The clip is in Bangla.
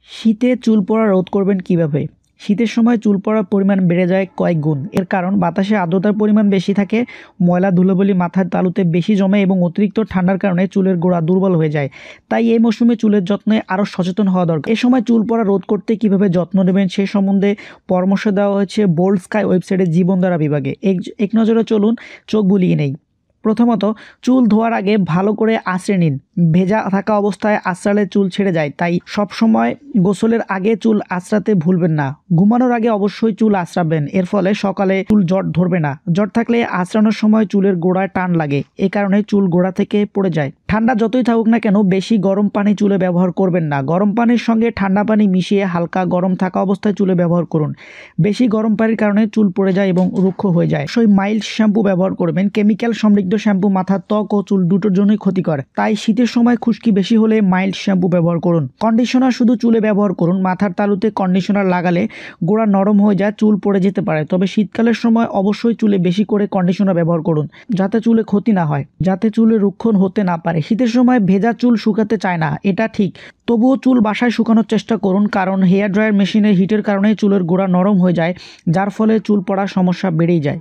শীতে চুল পড়া রোধ করবেন কিভাবে? শীতের সময় চুল পড়ার পরিমাণ বেড়ে যায় কয়েক গুণ। এর কারণ বাতাসে আর্দ্রতার পরিমাণ বেশি থাকে, ময়লা ধুলোবালি মাথার তালুতে বেশি জমে এবং অতিরিক্ত ঠান্ডার কারণে চুলের গোড়া দুর্বল হয়ে যায়। তাই এই মৌসুমে চুলের যত্নে আরও সচেতন হওয়া দরকার। এ সময় চুল পড়া রোধ করতে কিভাবে যত্ন নেবেন সে সম্বন্ধে পরামর্শ দেওয়া হয়েছে বোল্ড স্কাই ওয়েবসাইটের জীবনধারা বিভাগে। এক নজরে চলুন, চোখ বুলিয়ে নেই। প্রথমত, চুল ধোয়ার আগে ভালো করে আঁচড়ে নিন। ভেজা থাকা অবস্থায় আঁচড়ালে চুল ছেড়ে যায়, তাই সবসময় গোসলের আগে চুল আঁচড়াতে ভুলবেন না। ঘুমানোর আগে অবশ্যই চুল আঁচড়াবেন, এর ফলে সকালে চুল জট ধরবে না। জট থাকলে আঁচড়ানোর সময় চুলের গোড়ায় টান লাগে, এ কারণে চুল গোড়া থেকে পড়ে যায়। ঠান্ডা যতই থাকুক না কেন বেশি গরম পানি চুলে ব্যবহার করবেন না। গরম পানির সঙ্গে ঠান্ডা পানি মিশিয়ে হালকা গরম থাকা অবস্থায় চুলে ব্যবহার করুন। বেশি গরম পানির কারণে চুল পড়ে যায় এবং রুক্ষ হয়ে যায়। অবশ্যই মাইল্ড শ্যাম্পু ব্যবহার করবেন। কেমিক্যাল সমৃদ্ধ শ্যাম্পু মাথার ত্বক ও চুল দুটোর জন্যই ক্ষতিকর, তাই শীতের সময় খুশকি বেশি হলে মাইল্ড শ্যাম্পু ব্যবহার করুন। কন্ডিশনার শুধু চুলে ব্যবহার করুন। মাথার তালুতে কন্ডিশনার লাগালে গোড়া নরম হয়ে যায়, চুল পড়ে যেতে পারে। তবে শীতকালের সময় অবশ্যই চুলে বেশি করে কন্ডিশনার ব্যবহার করুন, যাতে চুলে ক্ষতি না হয়, যাতে চুলে রুক্ষণ হতে না পারে। শীতের সময় ভেজা চুল শুকাতে চায় না, এটা ঠিক। তবুও চুল বাসায় শুকানোর চেষ্টা করুন, কারণ হেয়ার ড্রায়ার মেশিনের হিটের কারণে চুলের গোড়া নরম হয়ে যায়, যার ফলে চুল পড়ার সমস্যা বেড়েই যায়।